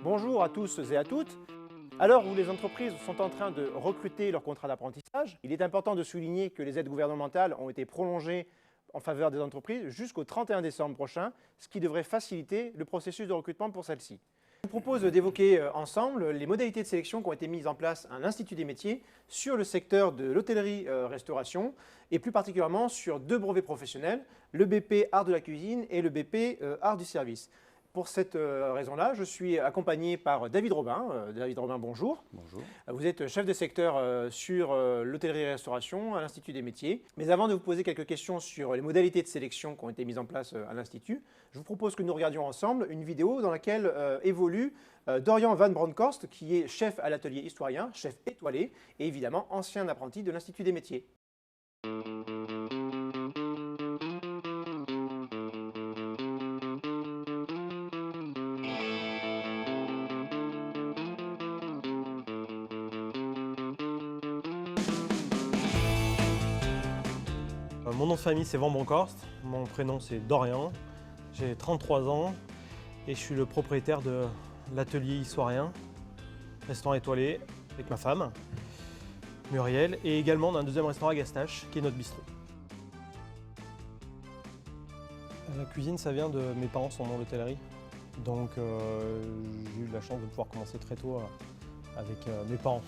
Bonjour à tous et à toutes. À l'heure où les entreprises sont en train de recruter leurs contrats d'apprentissage, il est important de souligner que les aides gouvernementales ont été prolongées en faveur des entreprises jusqu'au 31 décembre prochain, ce qui devrait faciliter le processus de recrutement pour celles-ci. Je vous propose d'évoquer ensemble les modalités de sélection qui ont été mises en place à l'Institut des métiers sur le secteur de l'hôtellerie-restauration et plus particulièrement sur deux brevets professionnels, le BP Art de la cuisine et le BP Art du service. Pour cette raison-là, je suis accompagné par David Robin. David Robin, bonjour. Bonjour. Vous êtes chef de secteur sur l'hôtellerie et restauration à l'Institut des métiers. Mais avant de vous poser quelques questions sur les modalités de sélection qui ont été mises en place à l'Institut, je vous propose que nous regardions ensemble une vidéo dans laquelle évolue Dorian Van Bronckhorst, qui est chef à l'atelier historien, chef étoilé et évidemment ancien apprenti de l'Institut des métiers. Mon nom de famille c'est Van Bronckhorst, mon prénom c'est Dorian, j'ai 33 ans et je suis le propriétaire de l'atelier historien, restaurant étoilé avec ma femme, Muriel, et également d'un deuxième restaurant à Gastache qui est notre bistrot. La cuisine ça vient de mes parents sont dans l'hôtellerie, donc j'ai eu la chance de pouvoir commencer très tôt avec mes parents.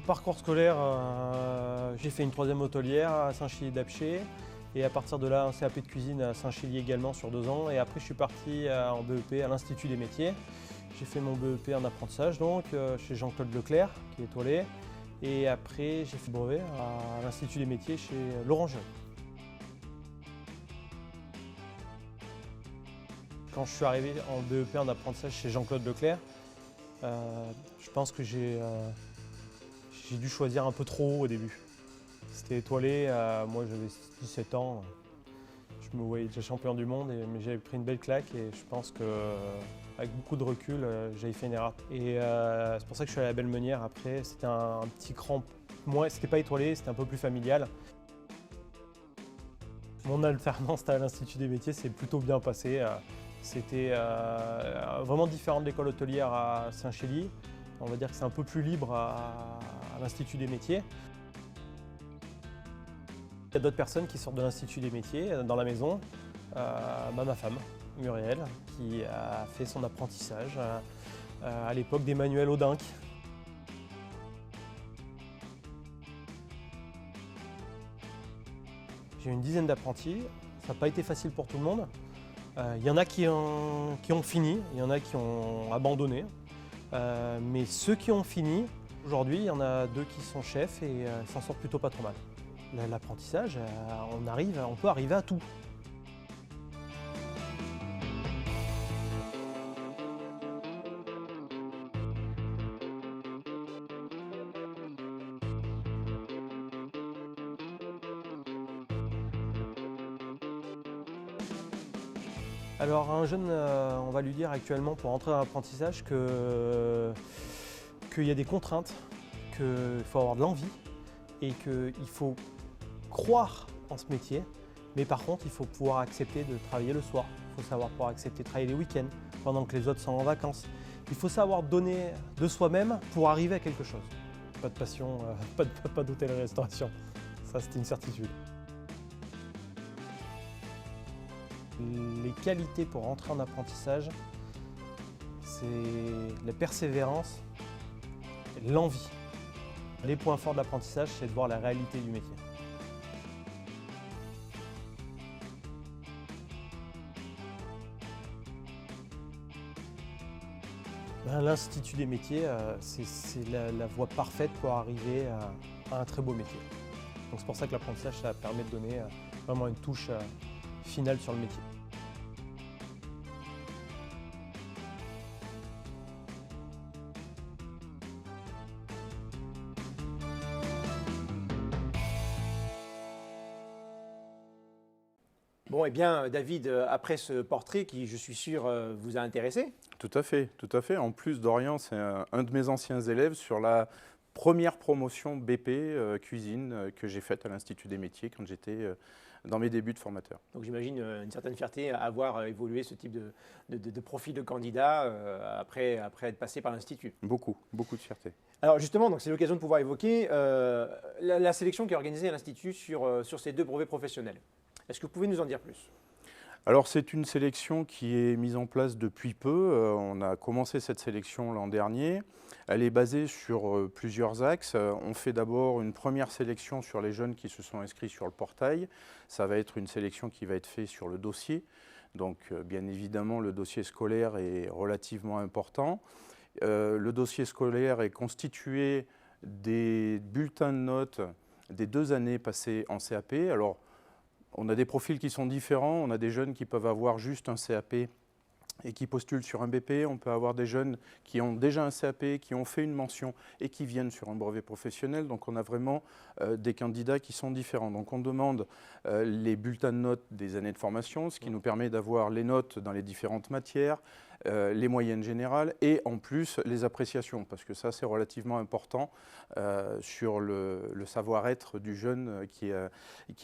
Parcours scolaire, j'ai fait une troisième hôtelière à Saint-Chilier-d'Apcher et à partir de là un CAP de cuisine à Saint-Chilier également sur 2 ans et après je suis parti en BEP à l'Institut des métiers. J'ai fait mon BEP en apprentissage donc chez Jean-Claude Leclerc qui est étoilé et après j'ai fait le brevet à l'Institut des métiers chez l'Orangerie. Quand je suis arrivé en BEP en apprentissage chez Jean-Claude Leclerc, je pense que j'ai dû choisir un peu trop haut au début. C'était étoilé, moi j'avais 17 ans, je me voyais déjà champion du monde, mais j'avais pris une belle claque et je pense qu'avec beaucoup de recul, j'avais fait une erreur. Et c'est pour ça que je suis allé à la Belle Meunière après, c'était un petit cran, moi c'était pas étoilé, c'était un peu plus familial. Mon alternance à l'Institut des métiers s'est plutôt bien passé. C'était vraiment différent de l'école hôtelière à Saint-Chély. On va dire que c'est un peu plus libre à l'Institut des métiers. Il y a d'autres personnes qui sortent de l'Institut des métiers dans la maison. Ma femme, Muriel, qui a fait son apprentissage à l'époque d'Emmanuel Audinck. J'ai eu une dizaine d'apprentis, ça n'a pas été facile pour tout le monde. Il y en a qui ont fini, il y en a qui ont abandonné. Mais ceux qui ont fini, aujourd'hui, il y en a 2 qui sont chefs et s'en sortent plutôt pas trop mal. L'apprentissage, on peut arriver à tout. Alors un jeune, on va lui dire actuellement pour entrer dans l'apprentissage qu'il y a des contraintes, qu'il faut avoir de l'envie et qu'il faut croire en ce métier. Mais par contre, il faut pouvoir accepter de travailler le soir. Il faut savoir pouvoir accepter de travailler les week-ends pendant que les autres sont en vacances. Il faut savoir donner de soi-même pour arriver à quelque chose. Pas de passion, pas d'hôtellerie-restauration. Ça, c'était une certitude. Les qualités pour entrer en apprentissage, c'est la persévérance et l'envie. Les points forts de l'apprentissage, c'est de voir la réalité du métier. L'Institut des métiers, c'est la voie parfaite pour arriver à un très beau métier. Donc c'est pour ça que l'apprentissage, ça permet de donner vraiment une touche finale sur le métier. Bon, eh bien, David, après ce portrait qui, je suis sûr, vous a intéressé. Tout à fait, tout à fait. En plus, Dorian, c'est un de mes anciens élèves sur la première promotion BP cuisine que j'ai faite à l'Institut des métiers quand j'étais dans mes débuts de formateur. Donc j'imagine une certaine fierté à avoir évolué ce type de profil de candidat après être passé par l'Institut. Beaucoup de fierté. Alors justement, c'est l'occasion de pouvoir évoquer la sélection qui est organisée à l'Institut sur ces 2 brevets professionnels. Est-ce que vous pouvez nous en dire plus ? Alors c'est une sélection qui est mise en place depuis peu. On a commencé cette sélection l'an dernier. Elle est basée sur plusieurs axes. On fait d'abord une première sélection sur les jeunes qui se sont inscrits sur le portail. Ça va être une sélection qui va être faite sur le dossier. Donc bien évidemment, le dossier scolaire est relativement important. Le dossier scolaire est constitué des bulletins de notes des 2 années passées en CAP. Alors, on a des profils qui sont différents. On a des jeunes qui peuvent avoir juste un CAP et qui postulent sur un BP. On peut avoir des jeunes qui ont déjà un CAP, qui ont fait une mention et qui viennent sur un brevet professionnel. Donc on a vraiment des candidats qui sont différents. Donc on demande les bulletins de notes des années de formation, ce qui nous permet d'avoir les notes dans les différentes matières, les moyennes générales et en plus les appréciations, parce que ça c'est relativement important sur le savoir-être du jeune qui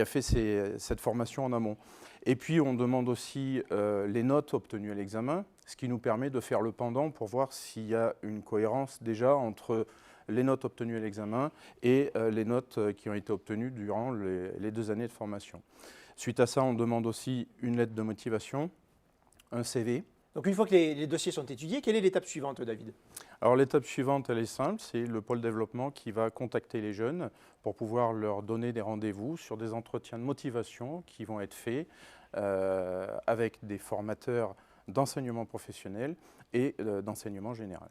a fait cette formation en amont. Et puis on demande aussi les notes obtenues à l'examen, ce qui nous permet de faire le pendant pour voir s'il y a une cohérence déjà entre les notes obtenues à l'examen et les notes qui ont été obtenues durant les 2 années de formation. Suite à ça, on demande aussi une lettre de motivation, un CV. Donc une fois que les dossiers sont étudiés, quelle est l'étape suivante, David ? Alors l'étape suivante, elle est simple, c'est le pôle développement qui va contacter les jeunes pour pouvoir leur donner des rendez-vous sur des entretiens de motivation qui vont être faits avec des formateurs d'enseignement professionnel et d'enseignement général.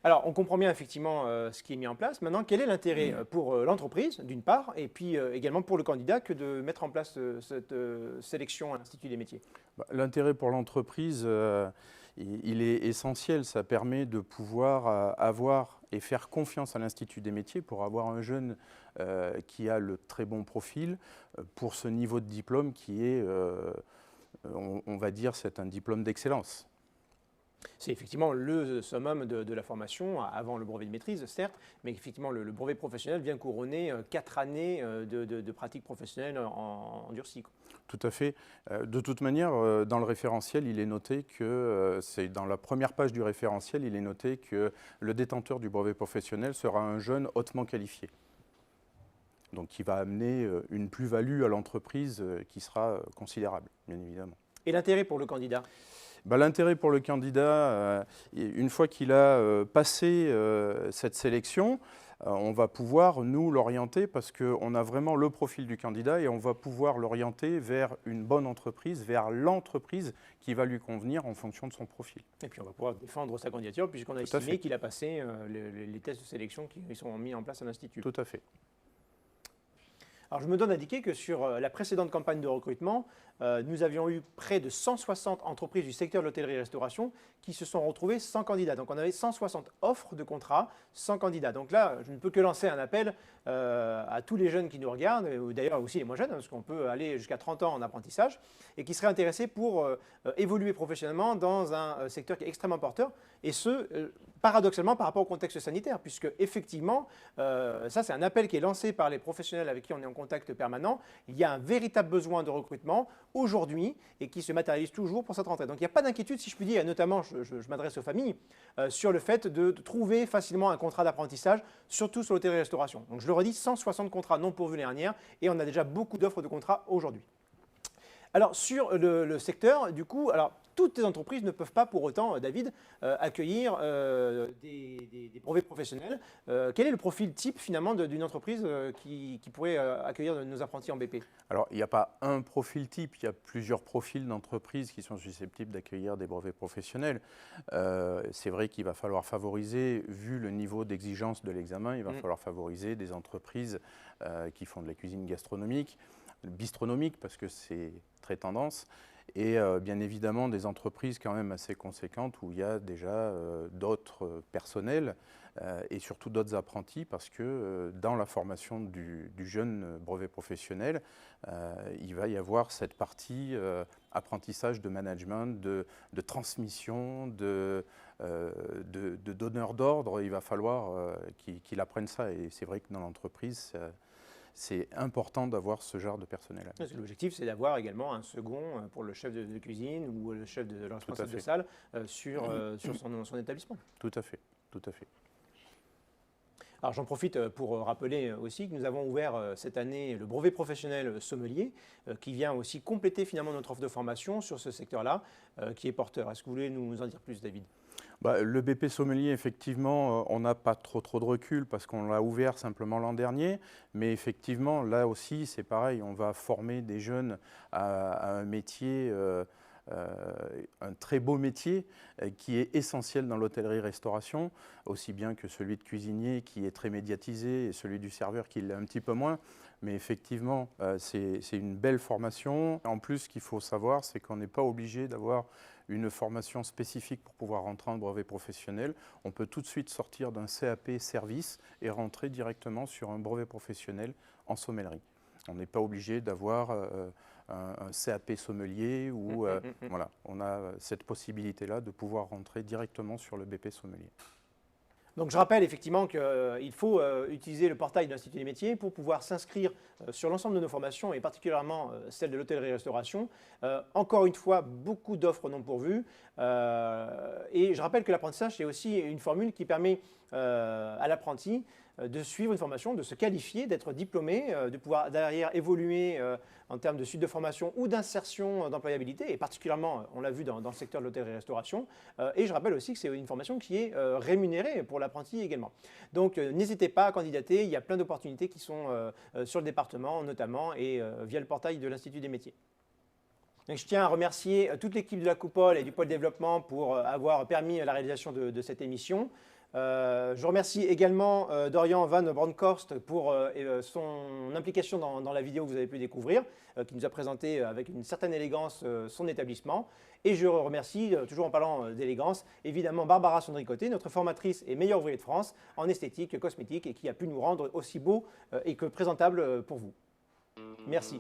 Alors, on comprend bien effectivement ce qui est mis en place. Maintenant, quel est l'intérêt pour l'entreprise, d'une part, et puis également pour le candidat, que de mettre en place cette sélection à l'Institut des métiers ? L'intérêt pour l'entreprise, il est essentiel. Ça permet de pouvoir avoir et faire confiance à l'Institut des métiers pour avoir un jeune qui a le très bon profil pour ce niveau de diplôme qui est, on va dire, c'est un diplôme d'excellence. C'est effectivement le summum de la formation, avant le brevet de maîtrise, certes, mais effectivement, le brevet professionnel vient couronner 4 années de pratique professionnelle en durci. Tout à fait. De toute manière, dans le référentiel, il est noté que, c'est dans la première page du référentiel, il est noté que le détenteur du brevet professionnel sera un jeune hautement qualifié. Donc qui va amener une plus-value à l'entreprise qui sera considérable, bien évidemment. Et l'intérêt pour le candidat ? L'intérêt pour le candidat, une fois qu'il a passé cette sélection, on va pouvoir nous l'orienter parce qu'on a vraiment le profil du candidat et on va pouvoir l'orienter vers une bonne entreprise, vers l'entreprise qui va lui convenir en fonction de son profil. Et puis on va pouvoir défendre sa candidature puisqu'on a estimé qu'il a passé les tests de sélection qui sont mis en place à l'Institut. Tout à fait. Alors je me donne à indiquer que sur la précédente campagne de recrutement, nous avions eu près de 160 entreprises du secteur de l'hôtellerie-restauration qui se sont retrouvées sans candidat. Donc on avait 160 offres de contrats sans candidat. Donc là, je ne peux que lancer un appel à tous les jeunes qui nous regardent, ou d'ailleurs aussi les moins jeunes, parce qu'on peut aller jusqu'à 30 ans en apprentissage, et qui seraient intéressés pour évoluer professionnellement dans un secteur qui est extrêmement porteur, et ce, paradoxalement par rapport au contexte sanitaire, puisque effectivement, ça c'est un appel qui est lancé par les professionnels avec qui on est en contact permanent. Il y a un véritable besoin de recrutement aujourd'hui et qui se matérialise toujours pour cette rentrée. Donc il n'y a pas d'inquiétude, si je puis dire, et notamment je m'adresse aux familles, sur le fait de trouver facilement un contrat d'apprentissage, surtout sur l'hôtellerie-restauration. Donc je le redis, 160 contrats non pourvus l'année dernière et on a déjà beaucoup d'offres de contrats aujourd'hui. Alors sur le secteur, du coup, toutes les entreprises ne peuvent pas pour autant, David, accueillir des brevets professionnels. Quel est le profil type finalement d'une entreprise qui pourrait accueillir nos apprentis en BP ? Alors il n'y a pas un profil type, il y a plusieurs profils d'entreprises qui sont susceptibles d'accueillir des brevets professionnels. C'est vrai qu'il va falloir favoriser, vu le niveau d'exigence de l'examen, il va falloir favoriser des entreprises qui font de la cuisine gastronomique. bistronomique parce que c'est très tendance. Et bien évidemment des entreprises quand même assez conséquentes où il y a déjà d'autres personnels et surtout d'autres apprentis parce que dans la formation du jeune brevet professionnel, il va y avoir cette partie apprentissage de management, de transmission, de donneur d'ordre. Il va falloir qu'il apprenne ça et c'est vrai que dans l'entreprise, c'est important d'avoir ce genre de personnel. L'objectif, c'est d'avoir également un second pour le chef de cuisine ou le chef de le responsable de salle sur son établissement. Tout à fait, tout à fait. Alors j'en profite pour rappeler aussi que nous avons ouvert cette année le brevet professionnel sommelier qui vient aussi compléter finalement notre offre de formation sur ce secteur-là qui est porteur. Est-ce que vous voulez nous en dire plus, David ? Le BP sommelier, effectivement, on n'a pas trop de recul parce qu'on l'a ouvert simplement l'an dernier. Mais effectivement, là aussi, c'est pareil, on va former des jeunes à un métier, un très beau métier qui est essentiel dans l'hôtellerie-restauration, aussi bien que celui de cuisinier qui est très médiatisé et celui du serveur qui l'est un petit peu moins. Mais effectivement, c'est une belle formation. En plus, ce qu'il faut savoir, c'est qu'on n'est pas obligé d'avoir une formation spécifique pour pouvoir rentrer en brevet professionnel. On peut tout de suite sortir d'un CAP service et rentrer directement sur un brevet professionnel en sommellerie. On n'est pas obligé d'avoir un CAP sommelier ou voilà, on a cette possibilité-là de pouvoir rentrer directement sur le BP sommelier. Donc je rappelle effectivement qu'il faut utiliser le portail de l'Institut des métiers pour pouvoir s'inscrire sur l'ensemble de nos formations et particulièrement celle de l'hôtellerie-restauration. Encore une fois, beaucoup d'offres non pourvues. Et je rappelle que l'apprentissage, c'est aussi une formule qui permet à l'apprenti de suivre une formation, de se qualifier, d'être diplômé, de pouvoir derrière évoluer en termes de suite de formation ou d'insertion d'employabilité, et particulièrement, on l'a vu dans le secteur de l'hôtellerie-restauration. Et je rappelle aussi que c'est une formation qui est rémunérée pour l'apprenti également. Donc n'hésitez pas à candidater, il y a plein d'opportunités qui sont sur le département notamment et via le portail de l'Institut des métiers. Donc, je tiens à remercier toute l'équipe de la Coupole et du pôle développement pour avoir permis la réalisation de cette émission. Je remercie également Dorian Van Bronckhorst pour son implication dans la vidéo que vous avez pu découvrir, qui nous a présenté avec une certaine élégance son établissement. Et je remercie, toujours en parlant d'élégance, évidemment Barbara Sondricoté, notre formatrice et meilleure ouvrier de France en esthétique cosmétique et qui a pu nous rendre aussi beau et que présentable pour vous. Merci.